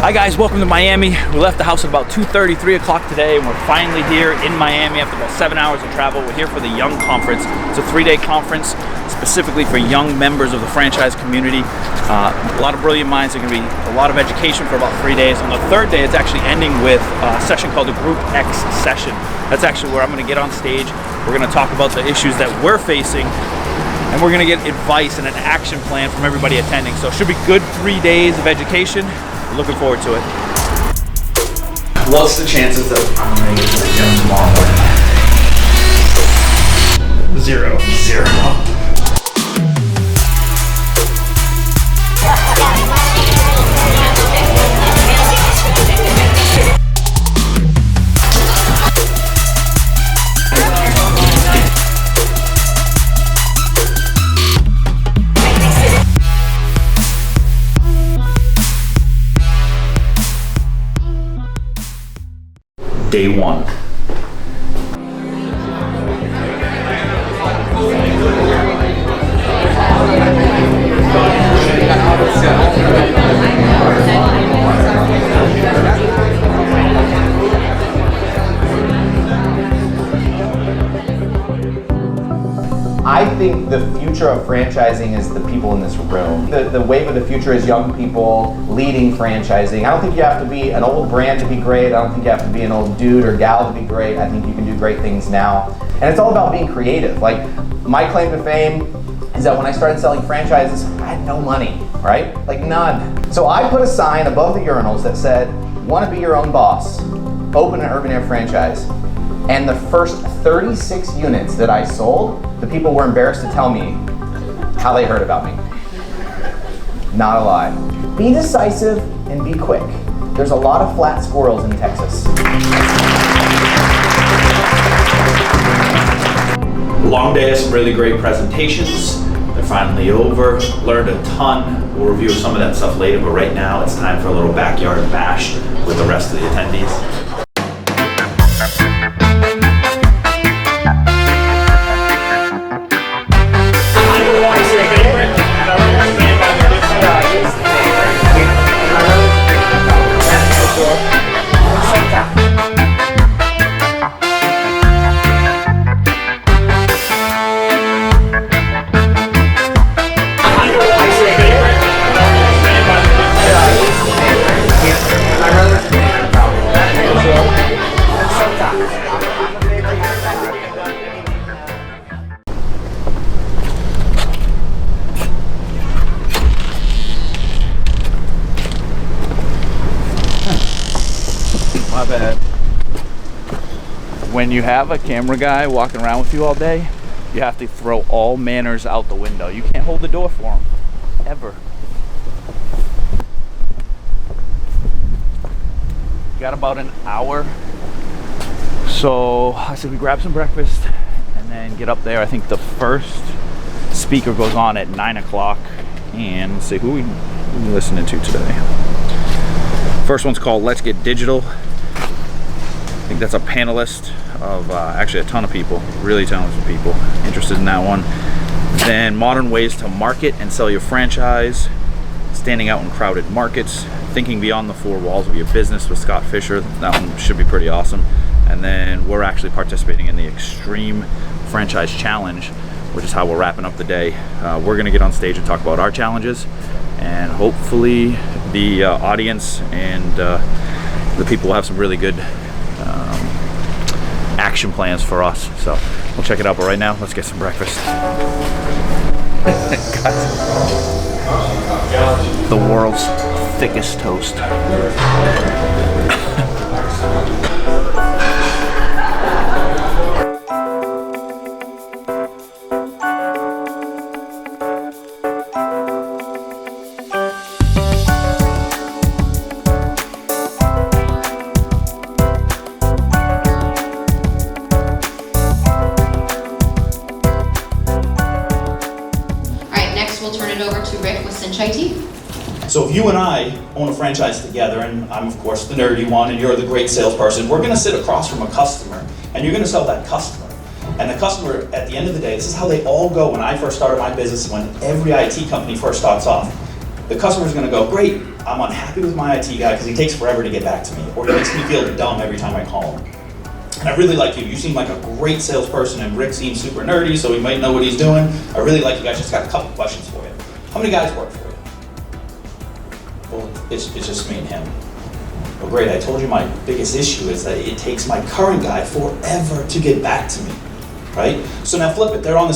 Hi guys, welcome to Miami. We left the house at about 2:30, 3 o'clock today, and we're finally here in Miami after about 7 hours of travel. We're here for the YoungConference. It's a 3-day conference specifically for young members of the franchise community. A lot of brilliant minds. There's going to be a lot of education for about 3 days. On the third day, it's actually ending with a session called the Group X session. That's actually where I'm going to get on stage. We're going to talk about the issues that we're facing, and we're going to get advice and an action plan from everybody attending. So it should be good 3 days of education. Looking forward to it. What's the chances that I'm going to get to the gym tomorrow morning? Zero. Day one. I think the future of franchising is the people in this room. The wave of the future is young people leading franchising. I don't think you have to be an old brand to be great. I don't think you have to be an old dude or gal to be great. I think you can do great things now. And it's all about being creative. Like, my claim to fame is that when I started selling franchises, I had no money, right? Like, none. So I put a sign above the urinals that said, "Want to be your own boss? Open an urban air franchise." And the first 36 units that I sold, the people were embarrassed to tell me how they heard about me. Not a lie. Be decisive and be quick. There's a lot of flat squirrels in Texas. Long day, some really great presentations. They're finally over. Learned a ton. We'll review some of that stuff later, but right now it's time for a little backyard bash with the rest of the attendees. My bad. When you have a camera guy walking around with you all day, you have to throw all manners out the window. You can't hold the door for him, ever. Got about an hour. So I said we grab some breakfast and then get up there. I think the first speaker goes on at 9 o'clock. And let's see who we listening to today. First one's called Let's Get Digital. I think that's a panelist of actually a ton of people, really talented people interested in that one. Then Modern Ways to Market and Sell Your Franchise, Standing Out in Crowded Markets, Thinking Beyond the Four Walls of Your Business with Scott Fisher. That one should be pretty awesome. And then we're actually participating in the Extreme Franchise Challenge, which is how we're wrapping up the day. We're gonna get on stage and talk about our challenges, and hopefully the audience and the people will have some really good action plans for us. So we'll check it out, but right now let's get some breakfast. The world's thickest toast. We'll turn it over to Rick with Cinch I.T. So if you and I own a franchise together, and I'm of course the nerdy one, and you're the great salesperson, we're gonna sit across from a customer, and you're gonna sell that customer. And the customer, at the end of the day, this is how they all go. When I first started my business, when every IT company first starts off, the customer's gonna go, great, I'm unhappy with my IT guy because he takes forever to get back to me, or he makes me feel dumb every time I call him. And I really like you. You seem like a great salesperson, and Rick seems super nerdy, so he might know what he's doing. I really like you guys. Just got a couple questions for you. How many guys work for you? Well, it's just me and him. Well, great. I told you my biggest issue is that it takes my current guy forever to get back to me, right? So now flip it. They're a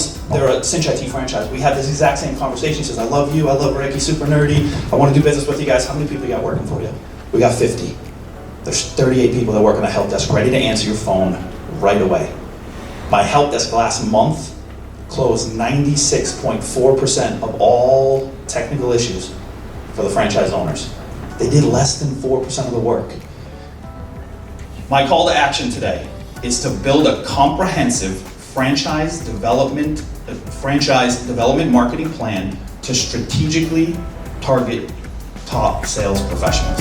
Cinch I.T franchise. We have this exact same conversation. He says, I love you. I love Rick. He's super nerdy. I want to do business with you guys. How many people you got working for you? We got 50. There's 38 people that work on the help desk ready to answer your phone right away. My help desk last month closed 96.4% of all technical issues for the franchise owners. They did less than 4% of the work. My call to action today is to build a comprehensive franchise development marketing plan to strategically target top sales professionals.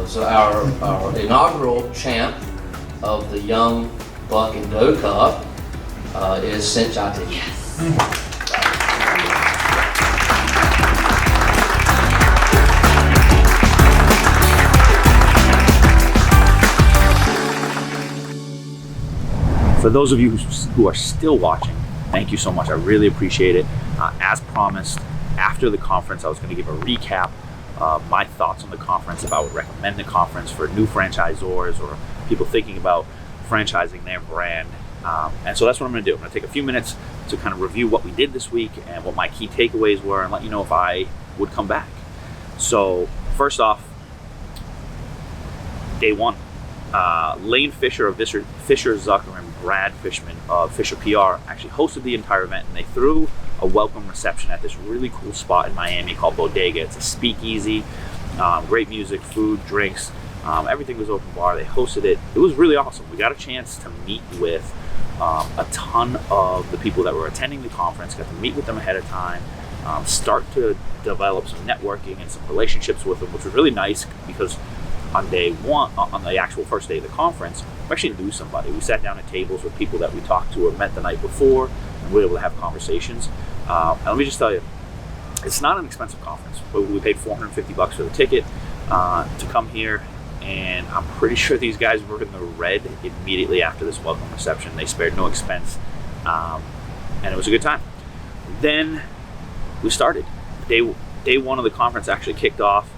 So our inaugural champ of the Young Buck and Doe Cup is Cinch I.T. Yes. For those of you who are still watching, thank you so much. I really appreciate it. As promised, after the conference, I was going to give a recap my thoughts on the conference, if I would recommend the conference for new franchisors or people thinking about franchising their brand. And so that's what I'm going to do. I'm going to take a few minutes to kind of review what we did this week and what my key takeaways were, and let you know if I would come back. So first off, day one, Lane Fisher of Fisher Zucker and Brad Fishman of Fisher PR actually hosted the entire event, and they threw a welcome reception at this really cool spot in Miami called Bodega. It's a speakeasy, great music, food, drinks, everything was open bar. They hosted it. It was really awesome. We got a chance to meet with a ton of the people that were attending the conference, got to meet with them ahead of time, start to develop some networking and some relationships with them, which was really nice because on day one, on the actual first day of the conference, we actually knew somebody. We sat down at tables with people that we talked to or met the night before, and we were able to have conversations. And let me just tell you, it's not an expensive conference. We paid $450 for the ticket to come here, and I'm pretty sure these guys were in the red immediately after this welcome reception. They spared no expense, and it was a good time. Then we started. Day one of the conference actually kicked off.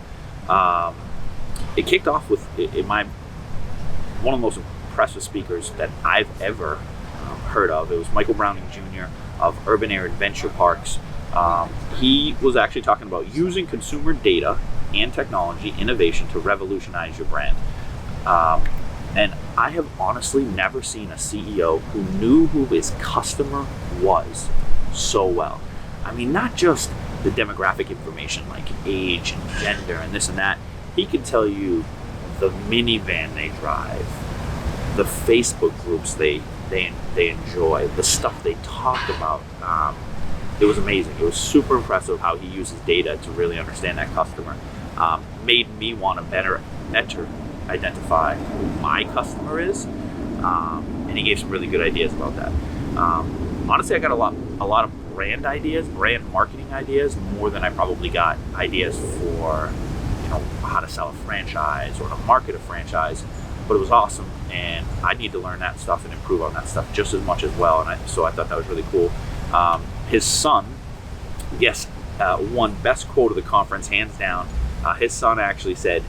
It kicked off with one of the most impressive speakers that I've ever heard of. It was Michael Browning Jr. of Urban Air Adventure Parks. He was actually talking about using consumer data and technology innovation to revolutionize your brand. And I have honestly never seen a CEO who knew who his customer was so well. I mean, not just the demographic information like age and gender and this and that. He could tell you the minivan they drive, the Facebook groups they enjoy, the stuff they talk about. It was amazing. It was super impressive how he uses data to really understand that customer. Made me want to better identify who my customer is, and he gave some really good ideas about that. Honestly, I got a lot of brand ideas, brand marketing ideas, more than I probably got ideas for how to sell a franchise or to market a franchise. But it was awesome, and I need to learn that stuff and improve on that stuff just as much as well. And so I thought that was really cool. His son, won best quote of the conference, hands down. His son actually said,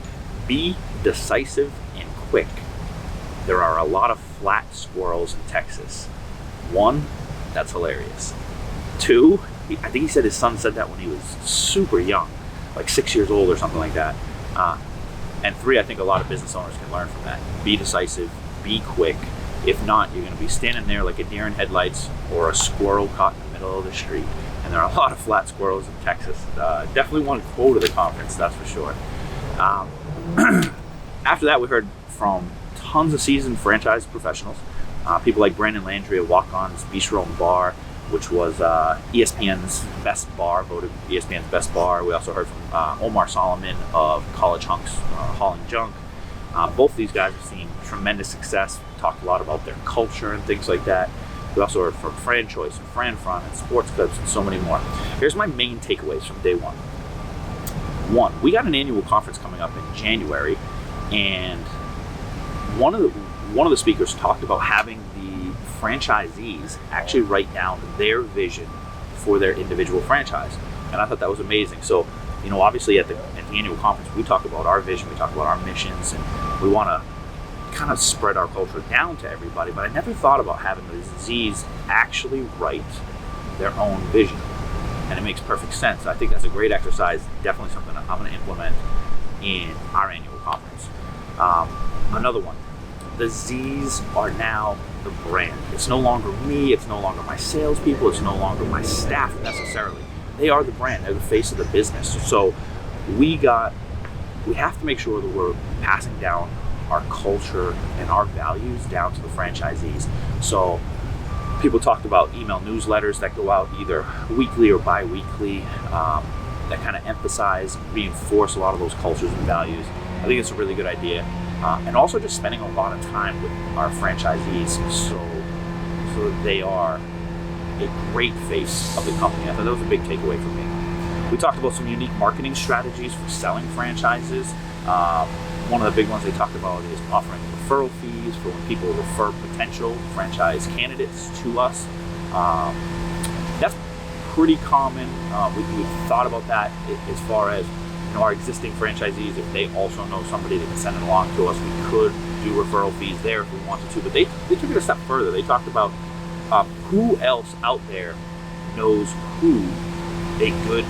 "Be decisive and quick. There are a lot of flat squirrels in Texas." One, that's hilarious. Two, I think he said his son said that when he was super young, like 6 years old or something like that. And three, I think a lot of business owners can learn from that. Be decisive, be quick. If not, you're going to be standing there like a deer in headlights or a squirrel caught in the middle of the street. And there are a lot of flat squirrels in Texas. Definitely one quote of the conference, that's for sure. After that, we heard from tons of seasoned franchise professionals. People like Brandon Landry at Walk-On's Bistro and Bar, which was ESPN's best bar, voted ESPN's best bar. We also heard from Omar Solomon of College Hunks Hauling Junk. Both of these guys have seen tremendous success, talked a lot about their culture and things like that. We also heard from Fran Choice and Fran Front and Sports Clips and so many more. Here's my main takeaways from day one. One, we got an annual conference coming up in January, and one of the speakers talked about having the franchisees actually write down their vision for their individual franchise, and I thought that was amazing. So, obviously at the annual conference, we talk about our vision, we talk about our missions, and we want to kind of spread our culture down to everybody. But I never thought about having the Z's actually write their own vision, and it makes perfect sense. I think that's a great exercise. Definitely something that I'm going to implement in our annual conference. Another one. The Z's are now the brand. It's no longer me, it's no longer my salespeople, it's no longer my staff necessarily. They are the brand, they're the face of the business. So we have to make sure that we're passing down our culture and our values down to the franchisees. So people talked about email newsletters that go out either weekly or bi-weekly that kind of emphasize and reinforce a lot of those cultures and values. I think it's a really good idea. And also just spending a lot of time with our franchisees so that they are a great face of the company. I thought that was a big takeaway for me. We talked about some unique marketing strategies for selling franchises. One of the big ones they talked about is offering referral fees for when people refer potential franchise candidates to us. That's pretty common. We thought about that as far as our existing franchisees, if they also know somebody that can send it along to us, we could do referral fees there if we wanted to. But they took it a step further. They talked about who else out there knows who a good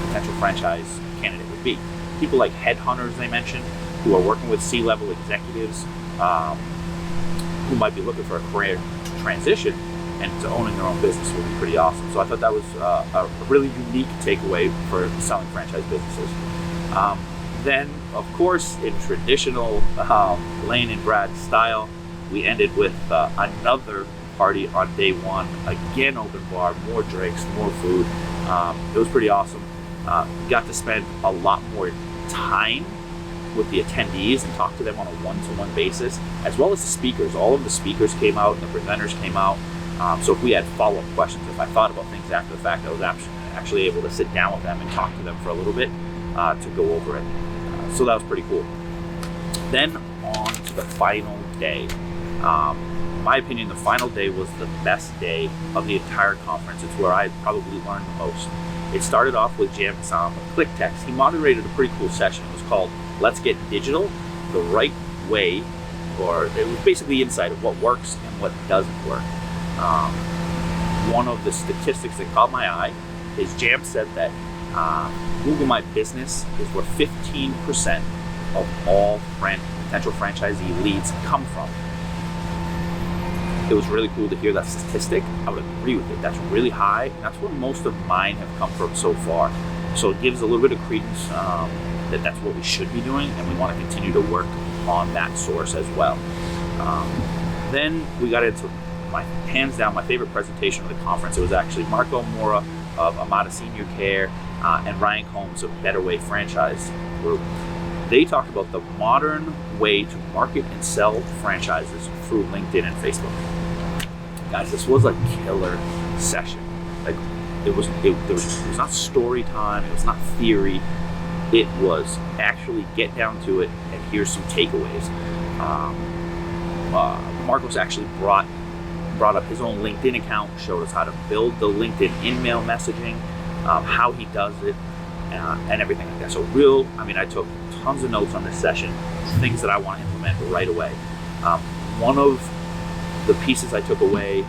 potential franchise candidate would be. People like headhunters, they mentioned, who are working with C-level executives who might be looking for a career transition and to owning their own business would be pretty awesome. So I thought that was a really unique takeaway for selling franchise businesses. Then, of course, in traditional Lane and Brad style, we ended with another party on day one. Again, open bar, more drinks, more food. It was pretty awesome. Got to spend a lot more time with the attendees and talk to them on a one-to-one basis, as well as the speakers. All of the speakers came out and the presenters came out. So if we had follow-up questions, if I thought about things after the fact, I was actually able to sit down with them and talk to them for a little bit to go over it. So that was pretty cool. Then on to the final day. In my opinion, the final day was the best day of the entire conference. It's where I probably learned the most. It started off with Jam Sam with Click Text. He moderated a pretty cool session. It was called Let's Get Digital the Right Way, or it was basically the insight of what works and what doesn't work. One of the statistics that caught my eye is Jam said that Google My Business is where 15% of all potential franchisee leads come from. It was really cool to hear that statistic. I would agree with it. That's really high, and that's where most of mine have come from so far. So it gives a little bit of credence that that's what we should be doing, and we want to continue to work on that source as well. Then we got into hands down my favorite presentation of the conference. It was actually Marco Mora of Amada Senior Care and Ryan Combs of Better Way Franchise Group. They talked about the modern way to market and sell franchises through LinkedIn and Facebook. Guys, this was a killer session. Like it was not story time, it was not theory. It was actually get down to it and here's some takeaways. Marcos actually brought up his own LinkedIn account, showed us how to build the LinkedIn in-mail messaging, how he does it, and everything like that. So I took tons of notes on this session, things that I want to implement right away. One of the pieces I took away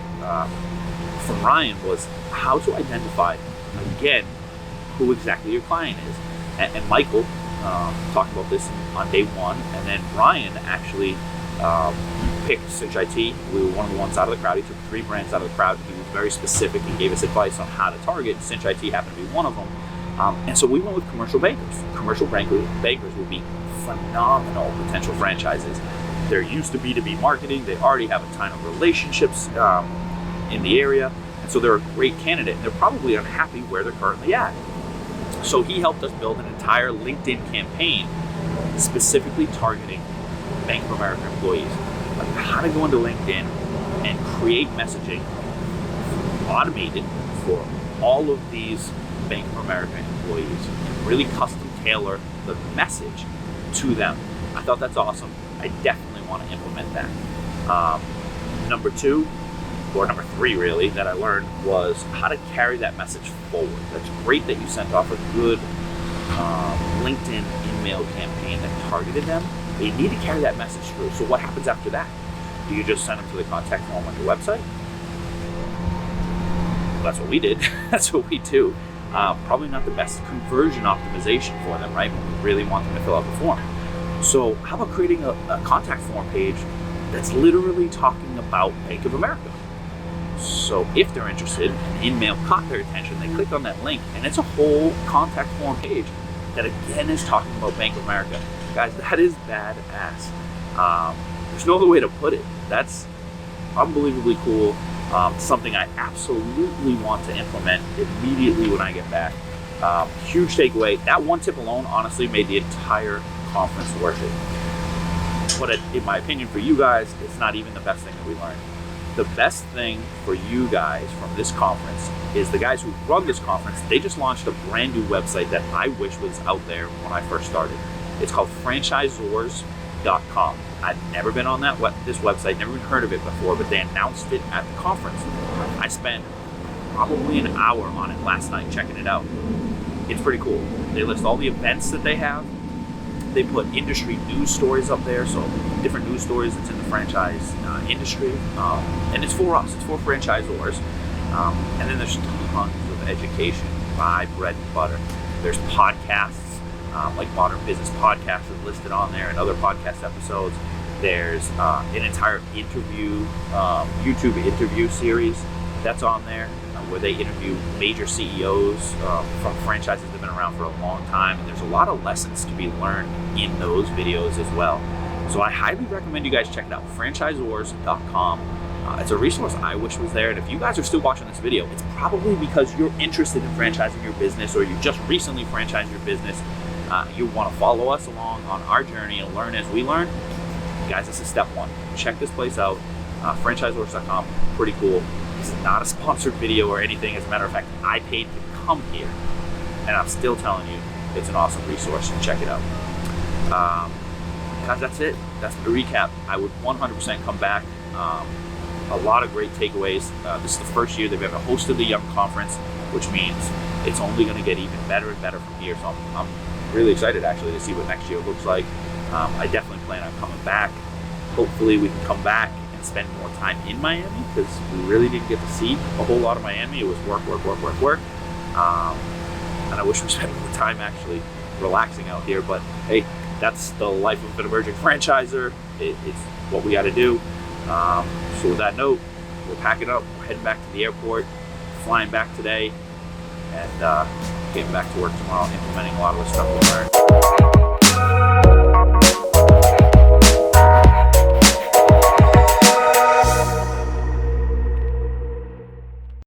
from Ryan was how to identify, again, who exactly your client is. And Michael talked about this on day one, and then Ryan actually picked Cinch I.T. We were one of the ones out of the crowd. He took 3 brands out of the crowd. He was very specific and gave us advice on how to target. Cinch I.T. happened to be one of them. And so we went with commercial bankers. Commercial bankers would be phenomenal potential franchises. They're used to B2B marketing. They already have a ton of relationships in the area. And So they're a great candidate, and they're probably unhappy where they're currently at. So he helped us build an entire LinkedIn campaign specifically targeting Bank of America employees. Like how to go into LinkedIn and create messaging automated for all of these Bank of America employees and really custom tailor the message to them. I thought that's awesome. I definitely want to implement that. Number 2, or number 3 really, that I learned was how to carry that message forward. That's great that you sent off a good LinkedIn email campaign that targeted them, but you need to carry that message through. So what happens after that? Do you just send them to the contact form on your website? That's what we did. That's what we do. Probably not the best conversion optimization for them, right? When we really want them to fill out the form. So how about creating a contact form page that's literally talking about Bank of America? So if they're interested, an email caught their attention, they click on that link, and it's a whole contact form page that again is talking about Bank of America. Guys, that is badass. There's no other way to put it. That's unbelievably cool. Something I absolutely want to implement immediately when I get back. Huge takeaway. That one tip alone honestly made the entire conference worth it. But in my opinion, for you guys, it's not even the best thing that we learned. The best thing for you guys from this conference is the guys who run this conference, they just launched a brand new website that I wish was out there when I first started. It's called franchisors.com. I've never been on this website, never even heard of it before, but they announced it at the conference. I spent probably an hour on it last night checking it out. It's pretty cool. They list all the events that they have. They put industry news stories up there, so different news stories that's in the franchise industry. And it's for us, it's for franchisors. And then there's tons of education by bread and butter. There's podcasts, like Modern Business Podcast is listed on there, and other podcast episodes. There's an entire interview, YouTube interview series that's on there, where they interview major CEOs from franchises that have been around for a long time. And there's a lot of lessons to be learned in those videos as well. So I highly recommend you guys check it out, franchisors.com. It's a resource I wish was there. And if you guys are still watching this video, it's probably because you're interested in franchising your business, or you just recently franchised your business. You want to follow us along on our journey and learn as we learn. Guys, this is step 1. Check this place out, franchisors.com. Pretty cool. This is not a sponsored video or anything. As a matter of fact, I paid to come here, and I'm still telling you, it's an awesome resource. Check it out. Guys, that's it. That's the recap. I would 100% come back. A lot of great takeaways. This is the first year they've ever hosted the YoungConference, which means it's only going to get even better and better from here. So I'm really excited actually to see what next year looks like. I definitely plan on coming back. Hopefully we can come back and spend more time in Miami, because we really didn't get to see a whole lot of Miami. It was work. And I wish we spent more time actually relaxing out here, but hey, that's the life of an emerging franchisor. It's what we got to do. So with that note, we're packing up, we're heading back to the airport, flying back today, and getting back to work tomorrow, implementing a lot of the stuff we learned.